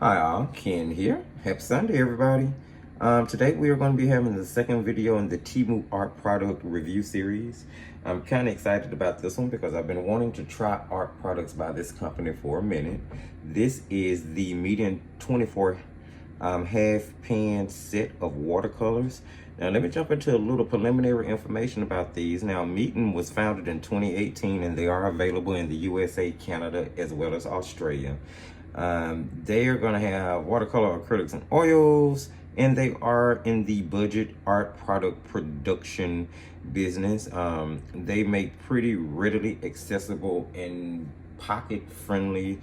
Hi all, Ken here. Happy Sunday everybody. Today we are going to be having the second video in the Temu art product review series. I'm kind of excited about this one because I've been wanting to try art products by this company for a minute. This is the MEEDEN 24 half pan set of watercolors. Now let me jump into a little preliminary information about these. Now MEEDEN was founded in 2018 and they are available in the USA, Canada, as well as Australia. They are going to have watercolor, acrylics, and oils, and they are in the budget art product production business. They make pretty readily accessible and pocket-friendly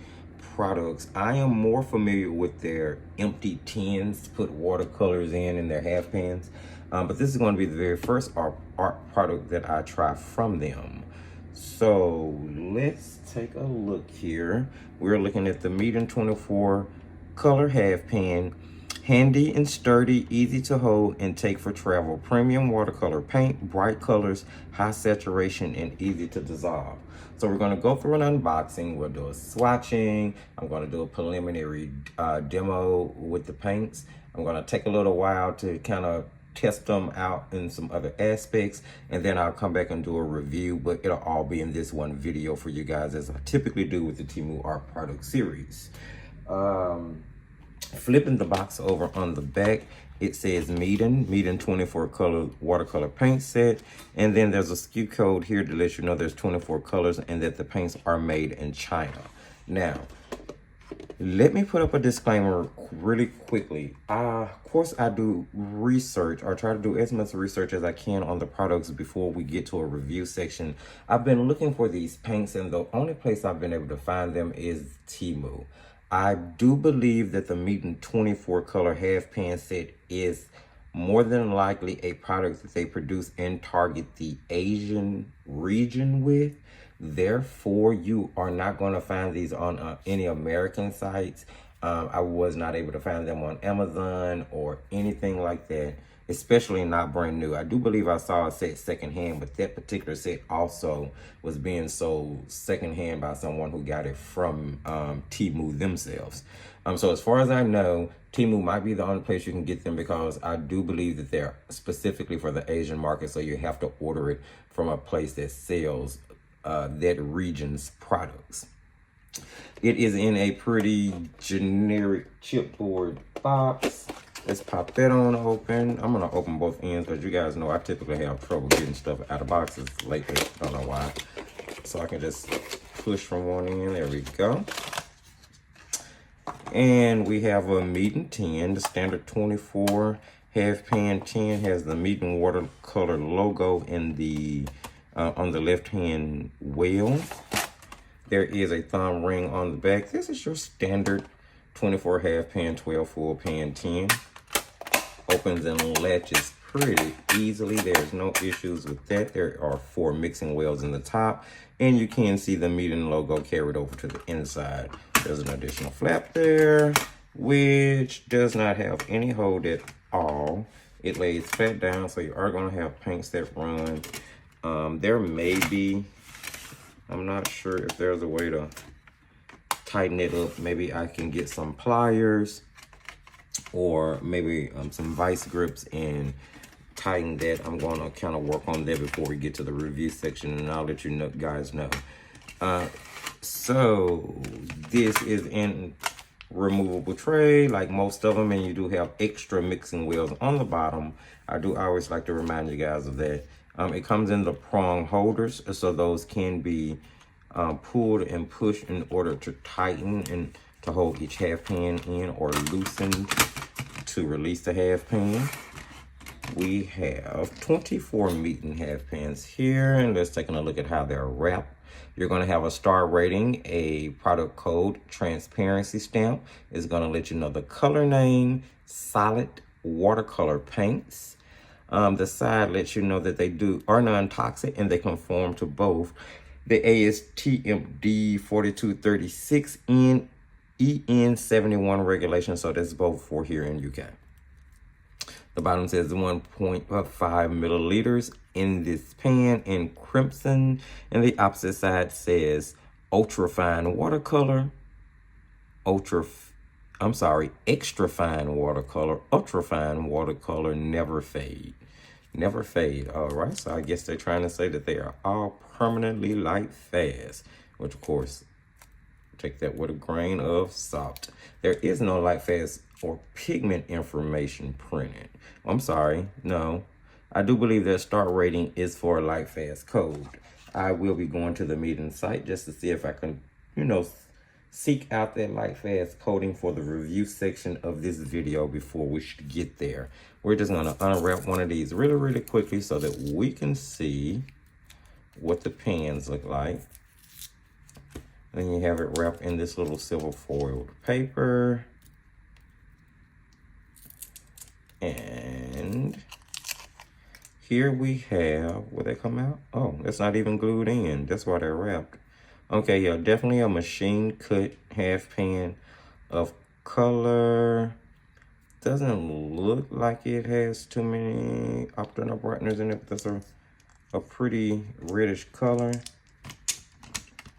products. I am more familiar with their empty tins to put watercolors in their half pans, but this is going to be the very first art product that I try from them. So let's take a look here. We're looking at the MEEDEN 24 color half pan. Handy and sturdy, easy to hold and take for travel. Premium watercolor paint, bright colors, high saturation, and easy to dissolve. So we're going to go through an unboxing. We'll do a swatching. I'm going to do a preliminary demo with the paints. I'm going to take a little while to kind of test them out in some other aspects, and then I'll come back and do a review, but it'll all be in this one video for you guys, as I typically do with the Temu art product series. Flipping the box over on the back, it says MEEDEN 24 color watercolor paint set, and then there's a SKU code here to let you know there's 24 colors and that the paints are made in China. Now let me put up a disclaimer really quickly. Of course, I do research, or try to do as much research as I can on the products before we get to a review section. I've been looking for these paints, and the only place I've been able to find them is Temu. I do believe that the MEEDEN 24 color half pan set is more than likely a product that they produce and target the Asian region with. Therefore, you are not going to find these on any American sites. I was not able to find them on Amazon or anything like that, especially not brand new. I do believe I saw a set secondhand, but that particular set also was being sold secondhand by someone who got it from Temu themselves. So as far as I know, Temu might be the only place you can get them, because I do believe that they're specifically for the Asian market, so you have to order it from a place that sells that region's products. It is in a pretty generic chipboard box. Let's pop that on open. I'm gonna open both ends because you guys know I typically have trouble getting stuff out of boxes lately. I don't know why. So I can just push from one end. There we go. And we have a MEEDEN 10, the standard 24 half pan 10, has the MEEDEN watercolor logo in the on the left hand wheel. There is a thumb ring on the back. This is your standard 24 half pan, 12 full pan 10. Opens and latches pretty easily. There's no issues with that. There are 4 mixing wells in the top, and you can see the MEEDEN logo carried over to the inside. There's an additional flap there, which does not have any hold at all. It lays flat down, so you are going to have paints that run. There may be, I'm not sure if there's a way to tighten it up. Maybe I can get some pliers or maybe some vice grips and tighten that. I'm going to kind of work on that before we get to the review section, and I'll let you know, guys know. So this is in removable tray like most of them, and you do have extra mixing wheels on the bottom. I do always like to remind you guys of that. It comes in the prong holders, so those can be pulled and pushed in order to tighten and to hold each half pan in, or loosened to release the half pan. We have 24 MEEDEN half pans here, and let's take a look at how they're wrapped. You're going to have a star rating, a product code, transparency stamp. It's going to let you know the color name, solid watercolor paints. The side lets you know that they are non-toxic and they conform to both the ASTM 4236 and EN 71 regulations. So that's both for here in UK. The bottom says 1.5 milliliters in this pan in crimson, and the opposite side says ultra fine watercolor, ultra I'm sorry, extra fine watercolor, ultra fine watercolor, never fade. Never fade. All right, so I guess they're trying to say that they are all permanently light fast, which of course, take that with a grain of salt. There is no light fast or pigment information printed. I'm sorry, no. I do believe their star rating is for a light fast code. I will be going to the MEEDEN site just to see if I can, you know, seek out that light fast coding for the review section of this video before we should get there. We're just gonna unwrap one of these really, really quickly so that we can see what the pans look like. Then you have it wrapped in this little silver foiled paper. And here we have, will they come out? Oh, that's not even glued in. That's why they're wrapped. Okay, yeah, definitely a machine cut half pan of color. Doesn't look like it has too many octanol brighteners in it, but that's a pretty reddish color.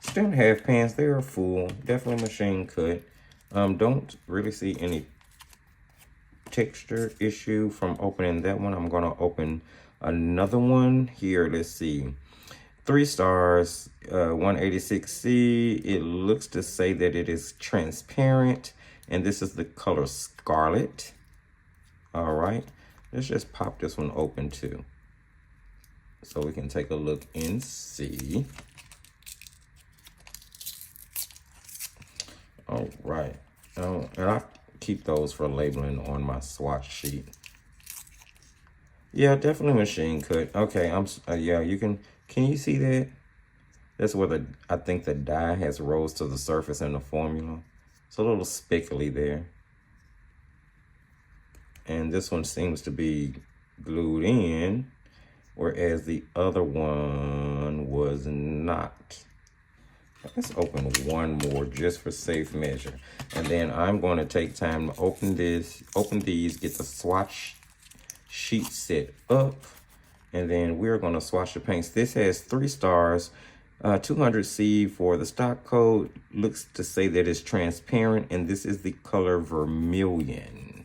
Still half pans, they are full, definitely machine cut. Don't really see any texture issue from opening that one. I'm gonna open another one here. Let's see. 3 stars, 186C. It looks to say that it is transparent, and this is the color Scarlet. All right, let's just pop this one open too, so we can take a look and see. All right, and I keep those for labeling on my swatch sheet. Yeah, definitely machine cut. Okay, yeah, can you see that? That's where I think the dye has rose to the surface in the formula. It's a little speckly there. And this one seems to be glued in, whereas the other one was not. Let's open one more just for safe measure. And then I'm going to take time to open these, get the swatch sheet set up, and then we're going to swatch the paints. This has 3 stars, 200C for the stock code. Looks to say that it's transparent, and this is the color Vermilion.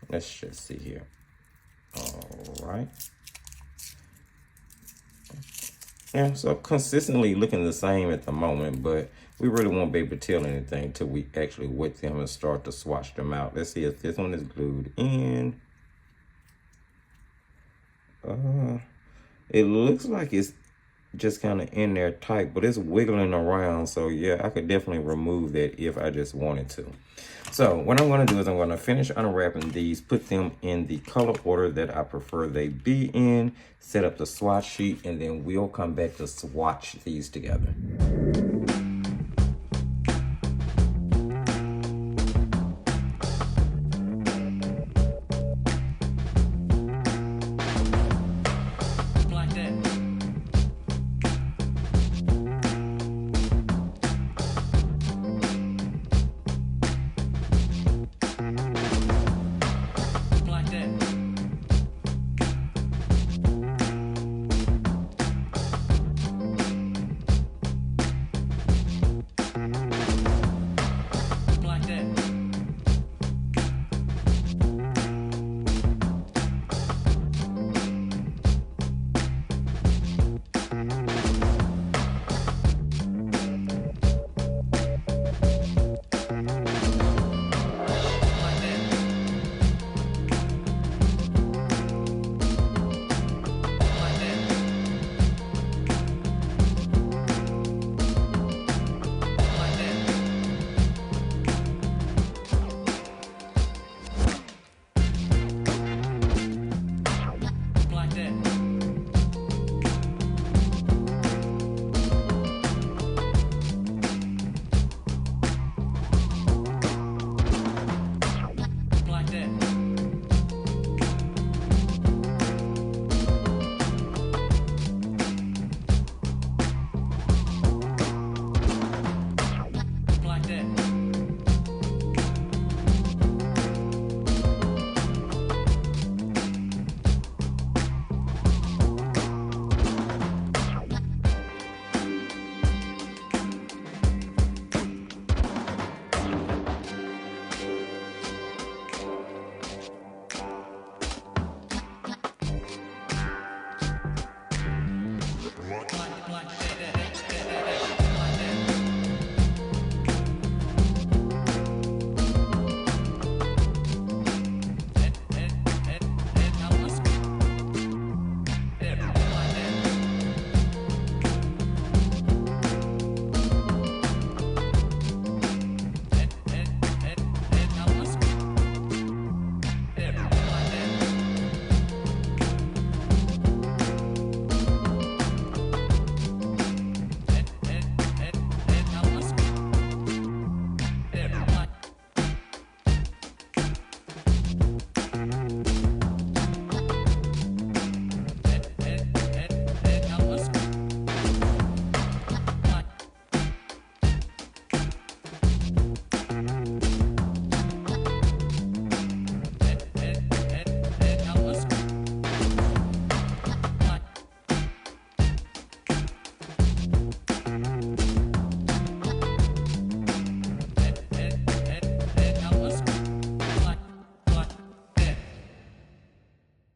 Let's just see here. All right. Yeah, so consistently looking the same at the moment, but we really won't be able to tell anything until we actually wet them and start to swatch them out. Let's see if this one is glued in. It looks like it's just kind of in there tight, but it's wiggling around. So yeah, I could definitely remove that if I just wanted to. So what I'm going to do is I'm going to finish unwrapping these, put them in the color order that I prefer they be in, set up the swatch sheet, and then we'll come back to swatch these together.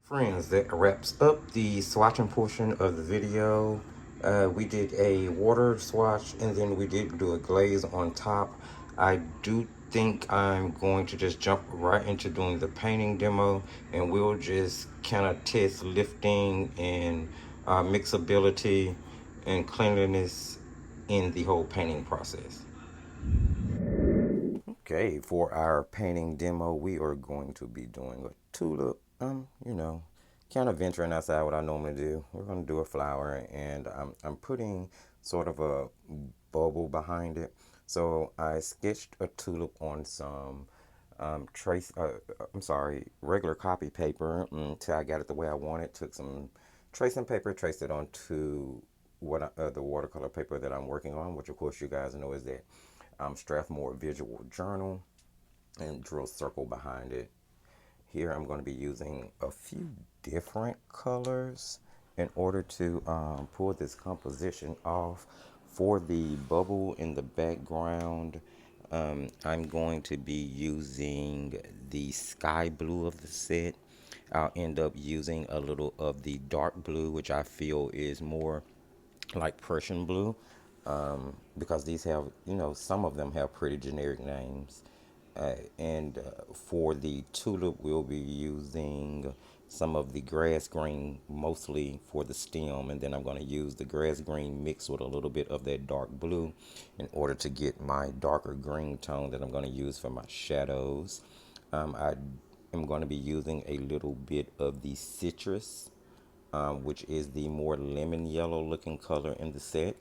Friends, that wraps up the swatching portion of the video. We did a water swatch and then we did do a glaze on top. I do think I'm going to just jump right into doing the painting demo, and we'll just kind of test lifting and mixability and cleanliness in the whole painting process. Okay, for our painting demo, we are going to be doing a tulip. Kind of venturing outside what I normally do. We're going to do a flower, and I'm putting sort of a bubble behind it. So I sketched a tulip on some regular copy paper until I got it the way I wanted. Took some tracing paper, traced it onto the watercolor paper that I'm working on, which of course you guys know is that Strathmore Visual Journal, and drill circle behind it. Here I'm going to be using a few different colors in order to pull this composition off. For the bubble in the background, I'm going to be using the sky blue of the set. I'll end up using a little of the dark blue, which I feel is more like Prussian blue, because these have, some of them have pretty generic names. And for the tulip, we'll be using some of the grass green, mostly for the stem, and then I'm going to use the grass green mixed with a little bit of that dark blue in order to get my darker green tone that I'm going to use for my shadows. I am going to be using a little bit of the citrus, which is the more lemon yellow looking color in the set.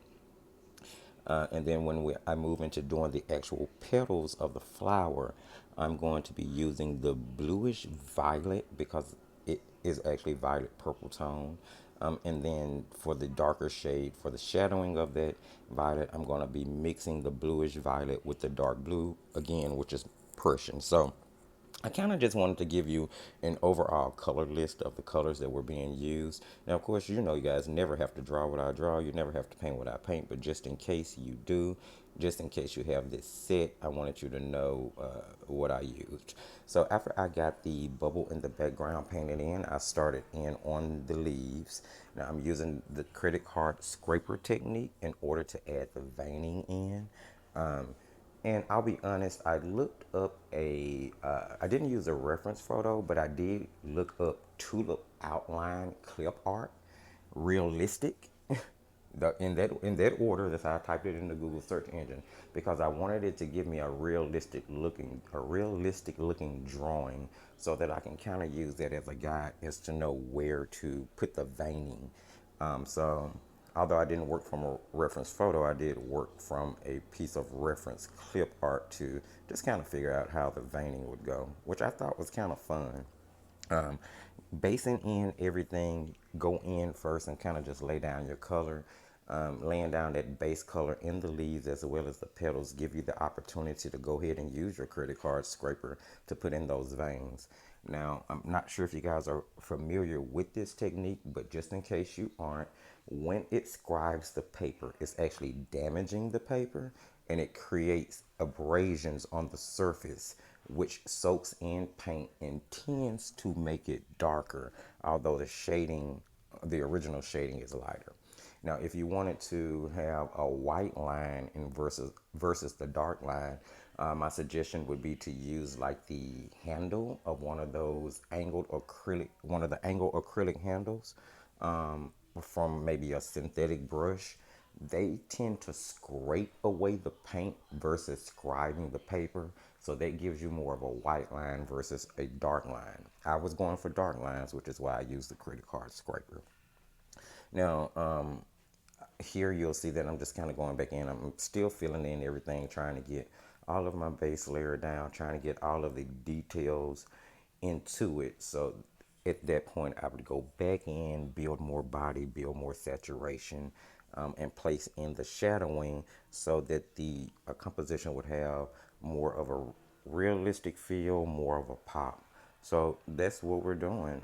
And then I move into doing the actual petals of the flower, I'm going to be using the bluish violet because it is actually violet purple tone. And then for the darker shade, for the shadowing of that violet, I'm going to be mixing the bluish violet with the dark blue again, which is Prussian. So I kind of just wanted to give you an overall color list of the colors that were being used. Now, of course, you guys never have to draw what I draw. You never have to paint what I paint. But just in case you do, just in case you have this set, I wanted you to know what I used. So after I got the bubble in the background painted in, I started in on the leaves. Now I'm using the credit card scraper technique in order to add the veining in. And I'll be honest, I didn't use a reference photo, but I did look up tulip outline clip art, realistic. In that order, that's how I typed it in the Google search engine, because I wanted it to give me a realistic looking drawing, so that I can kind of use that as a guide as to know where to put the veining. So although I didn't work from a reference photo, I did work from a piece of reference clip art to just kind of figure out how the veining would go, which I thought was kind of fun. Um, Basing in everything, go in first and kind of just lay down your color. Laying down that base color in the leaves as well as the petals give you the opportunity to go ahead and use your credit card scraper to put in those veins. Now, I'm not sure if you guys are familiar with this technique, but just in case you aren't, when it scribes the paper, it's actually damaging the paper, and it creates abrasions on the surface, which soaks in paint and tends to make it darker, although the original shading is lighter. Now, if you wanted to have a white line versus the dark line, my suggestion would be to use like the handle of one of the angled acrylic handles, from maybe a synthetic brush. They tend to scrape away the paint versus scribing the paper, so that gives you more of a white line versus a dark line. I was going for dark lines, which is why I used the credit card scraper. Now, here you'll see that I'm just kind of going back in. I'm still filling in everything, trying to get all of my base layer down, trying to get all of the details into it. So at that point, I would go back in, build more body, build more saturation, and place in the shadowing so that the composition would have more of a realistic feel, more of a pop. So that's what we're doing.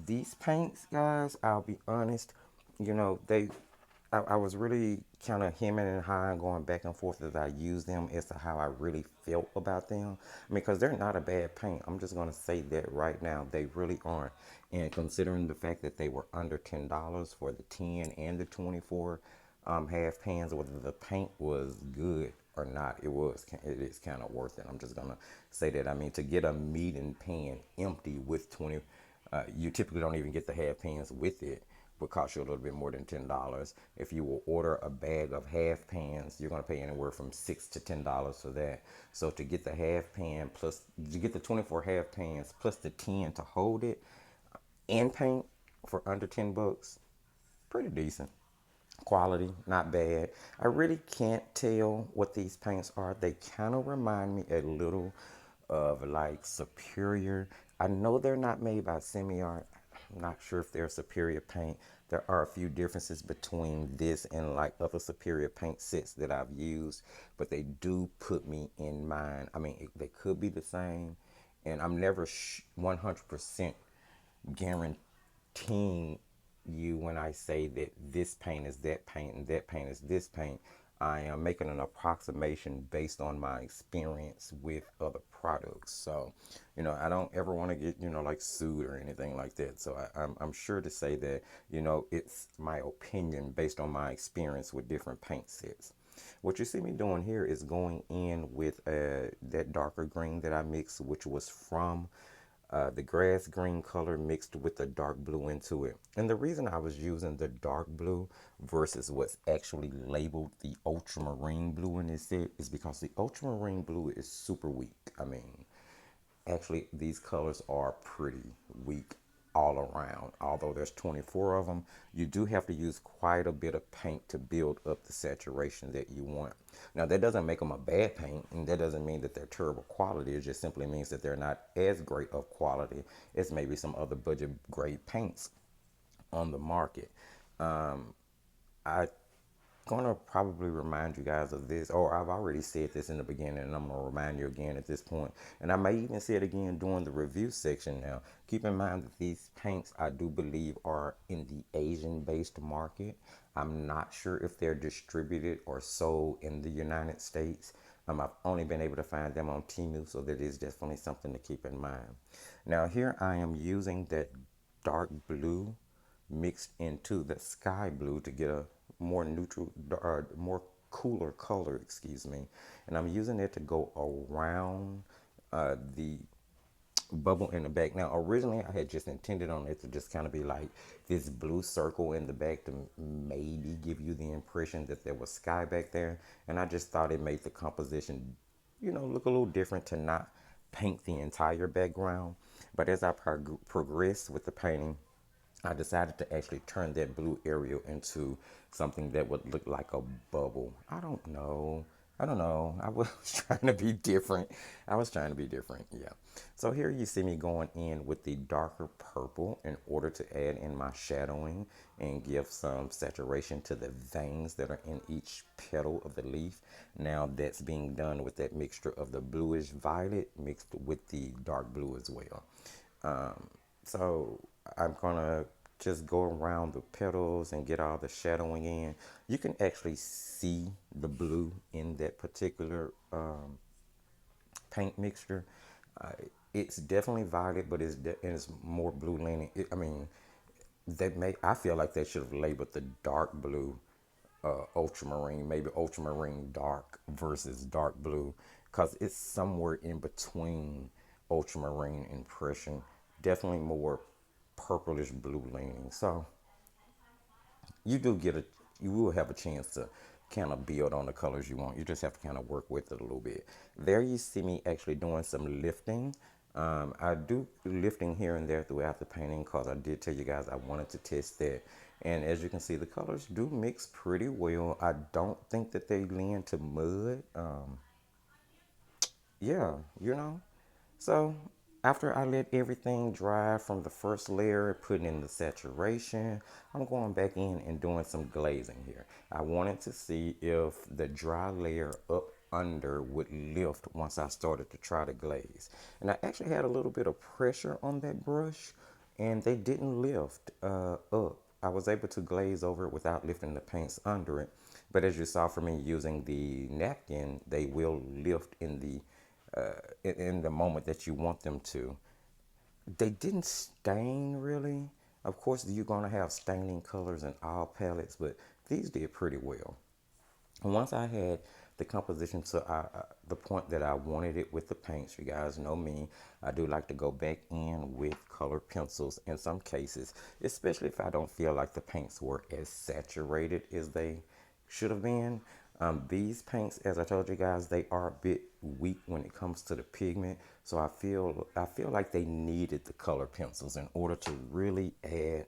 These paints, guys, I'll be honest, they I was really kind of hemming and hawing, going back and forth as I use them as to how I really felt about them. I mean, because they're not a bad paint. I'm just going to say that right now. They really aren't. And considering the fact that they were under $10 for the 10 and the 24 half pans, whether the paint was good or not, it is kind of worth it. I'm just going to say that. I mean, to get a MEEDEN pan empty with 20, you typically don't even get the half pans with it, would cost you a little bit more than $10. If you will order a bag of half pans, you're going to pay anywhere from $6 to $10 for that. So to get the half pan plus, to get the 24 half pans plus the 10 to hold it and paint for under $10, pretty decent. Quality, not bad. I really can't tell what these paints are. They kind of remind me a little of like Superior. I know they're not made by Semi-Art. I'm not sure if they're Superior paint. There are a few differences between this and like other Superior paint sets that I've used, but they do put me in mind. I mean, they could be the same, and I'm never 100% guaranteeing you when I say that this paint is that paint and that paint is this paint. I am making an approximation based on my experience with other products. So, I don't ever want to get, like sued or anything like that. So I'm sure to say that, it's my opinion based on my experience with different paint sets. What you see me doing here is going in with that darker green that I mixed, which was from the grass green color mixed with the dark blue into it. And the reason I was using the dark blue versus what's actually labeled the ultramarine blue in this set is because the ultramarine blue is super weak. I mean, actually, these colors are pretty weak all around. Although there's 24 of them, you do have to use quite a bit of paint to build up the saturation that you want. Now, that doesn't make them a bad paint, and that doesn't mean that they're terrible quality. It just simply means that they're not as great of quality as maybe some other budget grade paints on the market. I gonna probably remind you guys of this, or I've already said this in the beginning, and I'm gonna remind you again at this point. And I may even say it again during the review section now. Keep in mind that these paints, I do believe, are in the Asian-based market. I'm not sure if they're distributed or sold in the United States. I've only been able to find them on Temu, so that is definitely something to keep in mind. Now here I am using that dark blue mixed into the sky blue to get a more neutral, more cooler color, excuse me. And I'm using it to go around the bubble in the back. Now, originally I had just intended on it to just kind of be like this blue circle in the back to maybe give you the impression that there was sky back there. And I just thought it made the composition, look a little different to not paint the entire background. But as I progressed with the painting, I decided to actually turn that blue area into something that would look like a bubble. I don't know. I was trying to be different. Yeah. So here you see me going in with the darker purple in order to add in my shadowing and give some saturation to the veins that are in each petal of the leaf. Now that's being done with that mixture of the bluish violet mixed with the dark blue as well. So I'm gonna just go around the petals and get all the shadowing in. You can actually see the blue in that particular paint mixture. Uh, it's definitely violet, but it's more blue leaning. I feel like they should have labeled the dark blue ultramarine, maybe ultramarine dark versus dark blue, because it's somewhere in between ultramarine impression, definitely more purplish blue leaning. So you do get a you will have a chance to kind of build on the colors you want. You just have to kind of work with it a little bit. There you see me actually doing some lifting. I do lifting here and there throughout the painting because I did tell you guys I wanted to test that. And as you can see, the colors do mix pretty well. I don't think that they lend to mud. Yeah, So after I let everything dry from the first layer, putting in the saturation, I'm going back in and doing some glazing here. I wanted to see if the dry layer up under would lift once I started to try to glaze. And I actually had a little bit of pressure on that brush and they didn't lift up. I was able to glaze over it without lifting the paints under it. But as you saw from me using the napkin, they will lift in the moment that you want them to. They didn't stain really. Of course, you're gonna have staining colors in all palettes, but these did pretty well. Once I had the composition to the point that I wanted it with the paints, you guys know me, I do like to go back in with colored pencils in some cases, especially if I don't feel like the paints were as saturated as they should have been. These paints, as I told you guys, they are a bit weak when it comes to the pigment, so I feel like they needed the color pencils in order to really add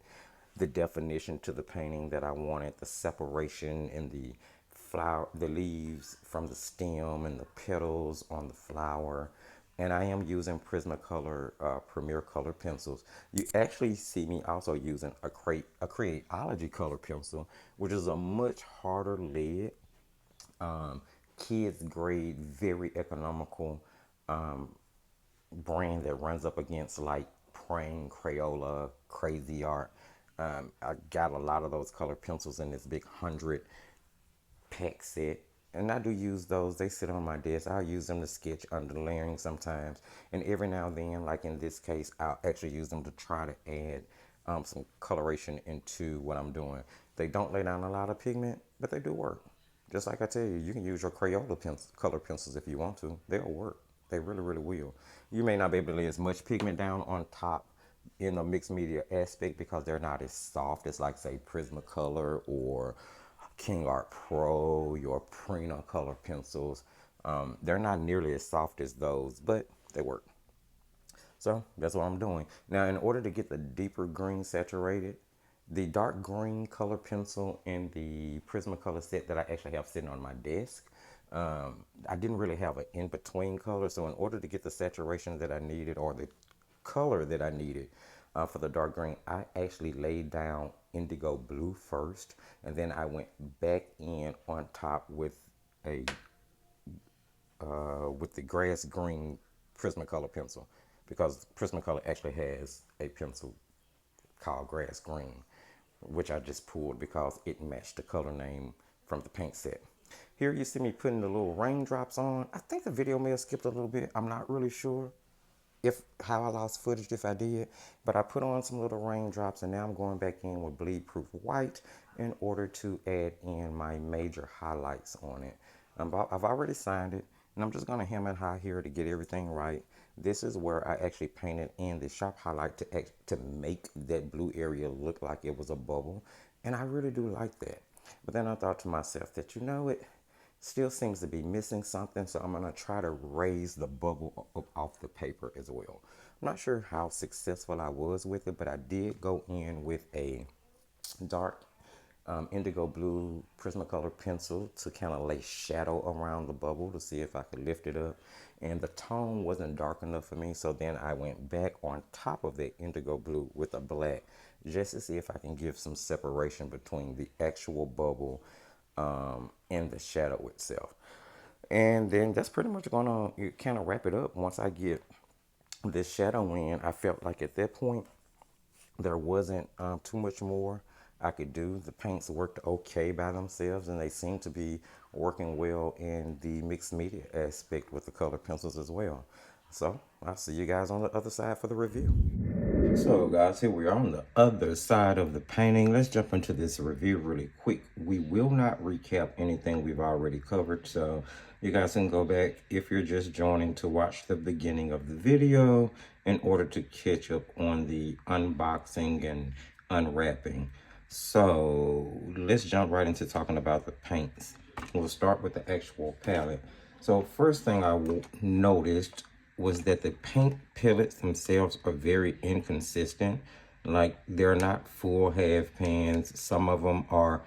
the definition to the painting that I wanted, the separation in the flower, the leaves from the stem and the petals on the flower. And I am using Prismacolor Premier Color pencils. You actually see me also using a Createology color pencil, which is a much harder lead, kids grade, very economical brand that runs up against like Prang, Crayola, Crazy Art. I got a lot of those color pencils in this big 100 pack set, and I do use those. They sit on my desk. I'll use them to sketch under layering sometimes, and every now and then, like in this case, I'll actually use them to try to add some coloration into what I'm doing. They don't lay down a lot of pigment, but they do work. Just like I tell you, you can use your Crayola color pencils if you want to. They'll work. They really, really will. You may not be able to lay as much pigment down on top in a mixed media aspect because they're not as soft as, like, say, Prismacolor or King Art Pro, your Prina color pencils. They're not nearly as soft as those, but they work. So that's what I'm doing. Now, in order to get the deeper green saturated, the dark green color pencil in the Prismacolor set that I actually have sitting on my desk, I didn't really have an in-between color. So in order to get the saturation that I needed, or the color that I needed for the dark green, I actually laid down indigo blue first, and then I went back in on top with the grass green Prismacolor pencil, because Prismacolor actually has a pencil called grass green, which I just pulled because it matched the color name from the paint set. Here you see me putting the little raindrops on. I think the video may have skipped a little bit. I'm not really sure how I lost footage if I did, but I put on some little raindrops, and now I'm going back in with bleed proof white in order to add in my major highlights on it. I've already signed it, and I'm just going to hem and high here to get everything right. This is where I actually painted in the sharp highlight to make that blue area look like it was a bubble, and I really do like that. But then I thought to myself that, you know, it still seems to be missing something, so I'm going to try to raise the bubble up off the paper as well. I'm not sure how successful I was with it, but I did go in with a dark indigo blue Prismacolor pencil to kind of lay shadow around the bubble to see if I could lift it up, and the tone wasn't dark enough for me, so then I went back on top of that indigo blue with a black just to see if I can give some separation between the actual bubble and the shadow itself. And then that's pretty much gonna kind of wrap it up. Once I get the shadow in, I felt like at that point there wasn't too much more I could do. The paints worked okay by themselves, and they seem to be working well in the mixed media aspect with the color pencils as well. So I'll see you guys on the other side for the review. So guys, here we are on the other side of the painting. Let's jump into this review really quick. We will not recap anything we've already covered, so you guys can go back if you're just joining to watch the beginning of the video in order to catch up on the unboxing and unwrapping. So let's jump right into talking about the paints. We'll start with the actual palette. So first thing I noticed was that the paint pellets themselves are very inconsistent. Like, they're not full half pans. Some of them are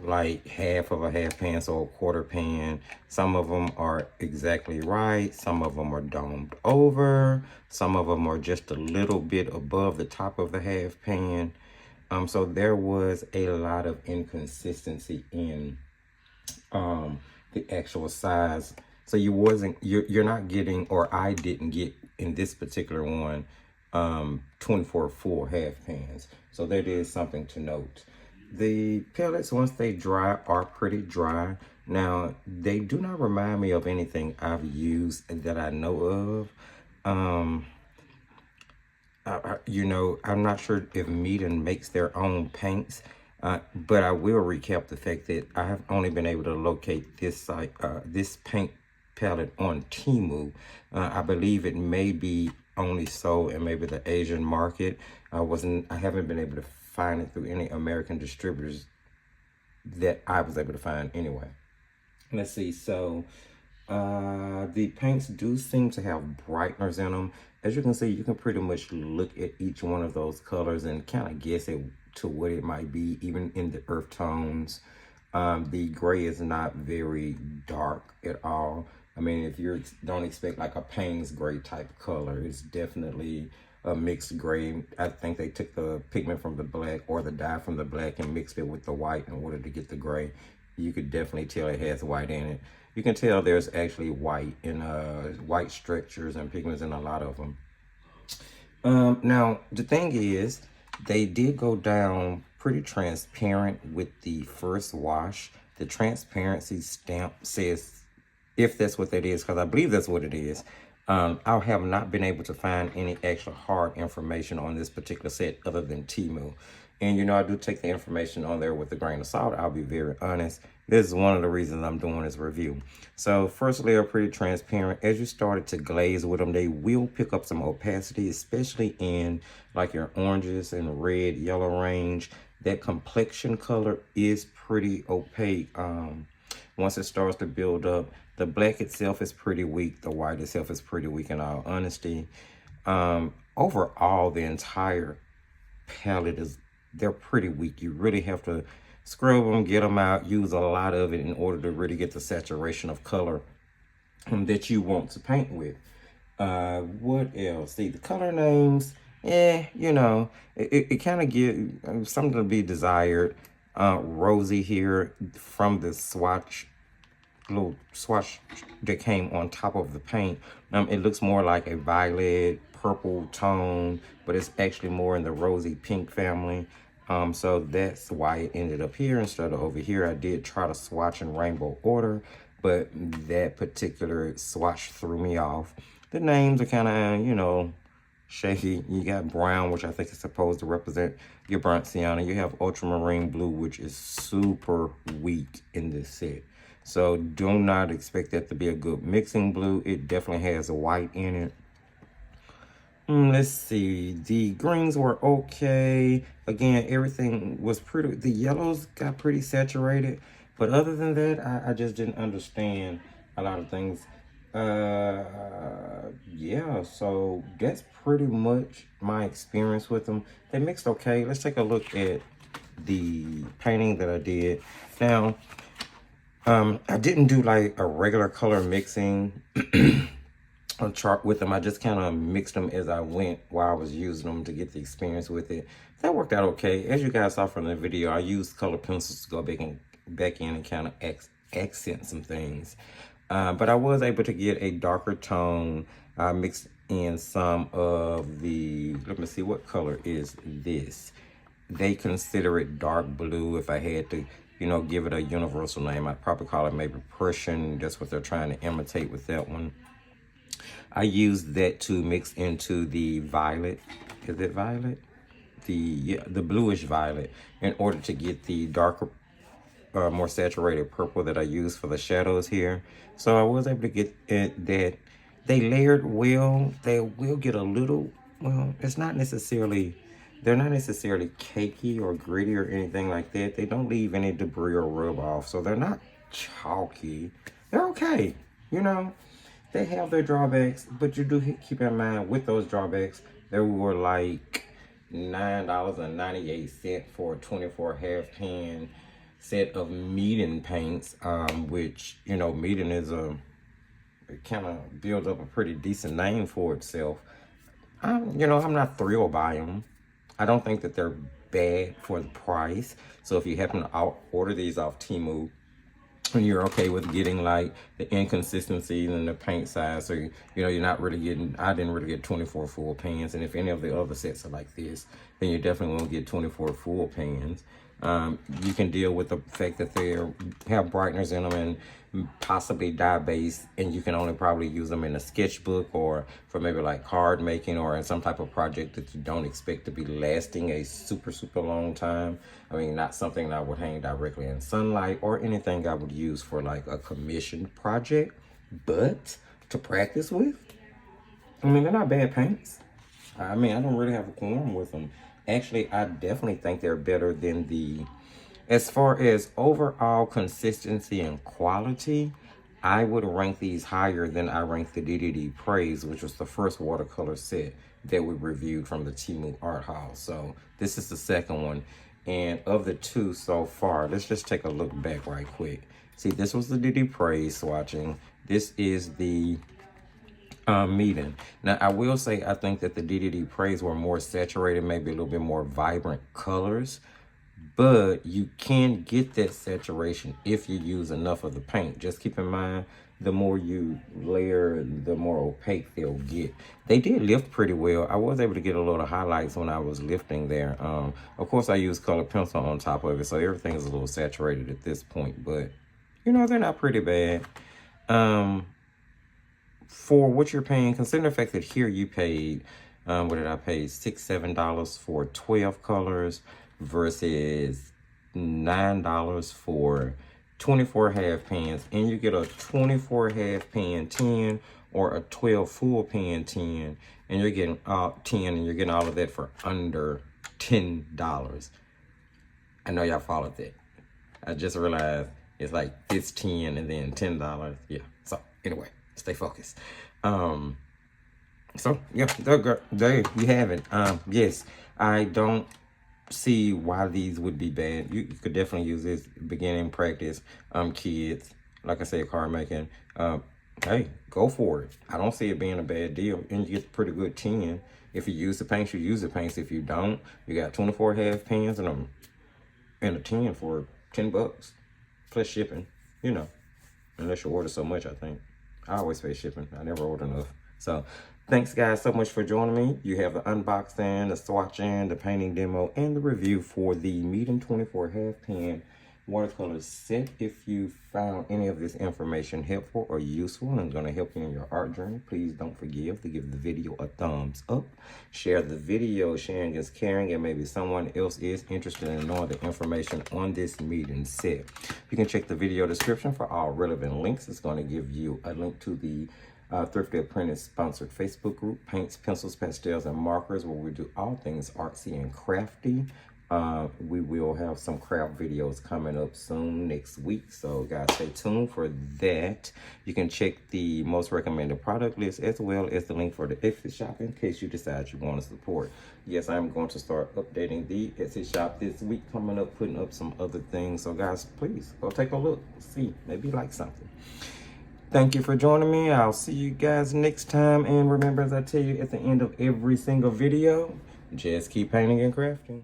like half of a half pan, so a quarter pan. Some of them are exactly right. Some of them are domed over. Some of them are just a little bit above the top of the half pan. So there was a lot of inconsistency in the actual size. So you're not getting, or I didn't get in this particular one, 24 full half pans. So that is something to note. The pellets, once they dry, are pretty dry. Now, they do not remind me of anything I've used that I know of. You know, I'm not sure if MEEDEN makes their own paints, but I will recap the fact that I have only been able to locate this site, this paint palette on Temu. I believe it may be only sold in maybe the Asian market. I haven't been able to find it through any American distributors that I was able to find anyway. Let's see, so the paints do seem to have brighteners in them. As you can see, you can pretty much look at each one of those colors and kind of guess it to what it might be, even in the earth tones. The gray is not very dark at all. I mean, if you don't expect like a Payne's gray type color, it's definitely a mixed gray. I think they took the pigment from the black or the dye from the black and mixed it with the white in order to get the gray. You could definitely tell it has white in it. You can tell there's actually white in white structures and pigments in a lot of them. Now, the thing is, they did go down pretty transparent with the first wash. The transparency stamp says, if that's what that is, because I believe that's what it is. I have not been able to find any actual hard information on this particular set other than Temu. And, you know, I do take the information on there with a grain of salt. I'll be very honest. This is one of the reasons I'm doing this review. So, first layer, pretty transparent. As you started to glaze with them, they will pick up some opacity, especially in like your oranges and red, yellow range. That complexion color is pretty opaque. Once it starts to build up, the black itself is pretty weak. The white itself is pretty weak, in all honesty. Overall, the entire palette they're pretty weak. You really have to scrub them, get them out, use a lot of it in order to really get the saturation of color that you want to paint with. What else? See, the color names, you know, it kind of gives something to be desired. Rosy here from the little swatch that came on top of the paint. It looks more like a violet purple tone, but it's actually more in the rosy pink family. So that's why it ended up here instead of over here. I did try to swatch in rainbow order, but that particular swatch threw me off. The names are kind of, you know, shaky. You got brown, which I think is supposed to represent your burnt sienna. You have ultramarine blue, which is super weak in this set. So do not expect that to be a good mixing blue. It definitely has a white in it. Let's see, the greens were okay. Again, everything was pretty, the yellows got pretty saturated. But other than that, I just didn't understand a lot of things. Yeah, so that's pretty much my experience with them. They mixed okay. Let's take a look at the painting that I did. Now, I didn't do like a regular color mixing a chart with them. I just kind of mixed them as I went while I was using them to get the experience with it. That worked out okay. As you guys saw from the video, I used color pencils to go back in and kind of accent some things. But I was able to get a darker tone. I mixed in some of the, let me see, what color is this? They consider it dark blue. If I had to, you know, give it a universal name, I'd probably call it maybe Prussian. That's what they're trying to imitate with that one. I used that to mix into the violet. Is it violet? The bluish violet, in order to get the darker, more saturated purple that I used for the shadows here. So I was able to get that. They layered well. They will get a little, well, it's not necessarily, they're not necessarily cakey or gritty or anything like that. They don't leave any debris or rub off. So they're not chalky. They're okay, you know. They have their drawbacks, but you do keep in mind with those drawbacks, there were like $9.98 for a 24 half pan set of MEEDEN paints, which, you know, MEEDEN is it kind of builds up a pretty decent name for itself. You know, I'm not thrilled by them. I don't think that they're bad for the price. So if you happen to order these off Temu, and you're okay with getting like the inconsistencies in the paint size, so you know you're not really getting, I didn't really get 24 full pans, and if any of the other sets are like this, then you definitely won't get 24 full pans. You can deal with the fact that they have brighteners in them and possibly dye base, and you can only probably use them in a sketchbook or for maybe like card making or in some type of project that you don't expect to be lasting a super long time. I mean, not something that I would hang directly in sunlight or anything I would use for like a commissioned project, but to practice with, I mean, they're not bad paints. I mean, I don't really have a qualm with them. Actually, I definitely think they're better than the, as far as overall consistency and quality, I would rank these higher than I ranked the DDD Praise, which was the first watercolor set that we reviewed from the Temu art haul. So this is the second one. And of the two so far, let's just take a look back right quick. See, this was the DDD Praise swatching. This is the MEEDEN. Now, I will say I think that the DDD Praise were more saturated, maybe a little bit more vibrant colors, but you can get that saturation if you use enough of the paint. Just keep in mind, the more you layer, the more opaque they'll get. They did lift pretty well. I was able to get a lot of highlights when I was lifting there. Of course, I used colored pencil on top of it, so everything is a little saturated at this point, but you know, they're not pretty bad. For what you're paying, consider the fact that here you paid, what did I pay? $6-7 for 12 colors versus $9 for 24 half pans, and you get a 24 half pan 10 or a 12 full pan 10, and you're getting 10, and you're getting all of that for under $10. I know y'all followed that. I just realized it's like it's 10 and then $10. Yeah. So anyway, stay focused. So yeah, there you have it. Yes, I don't see why these would be bad. You could definitely use this beginning practice. Kids, like I said, card making. Hey, go for it. I don't see it being a bad deal, and you get a pretty good 10. If you use the paints, you use the paints. If you don't, you got 24 half pans and a 10 for $10 plus shipping. You know, unless you order so much, I think. I always pay shipping. I never order enough. So thanks guys so much for joining me. You have the unboxing, the swatching, the painting demo, and the review for the MEEDEN 24 half pan watercolor set. If you found any of this information helpful or useful and going to help you in your art journey, please don't forget to give the video a thumbs up. Share the video. Sharing is caring, and maybe someone else is interested in knowing the information on this MEEDEN set. You can check the video description for all relevant links. It's going to give you a link to the Thrifty Apprentice sponsored Facebook group, Paints, Pencils, Pastels, and Markers, where we do all things artsy and crafty. We will have some craft videos coming up soon next week, so guys, stay tuned for that. You can check the most recommended product list as well as the link for the Etsy shop in case you decide you want to support. Yes, I'm going to start updating the Etsy shop this week, coming up, putting up some other things. So guys, please go take a look, see, maybe you like something. Thank you for joining me. I'll see you guys next time. And remember, as I tell you at the end of every single video, just keep painting and crafting.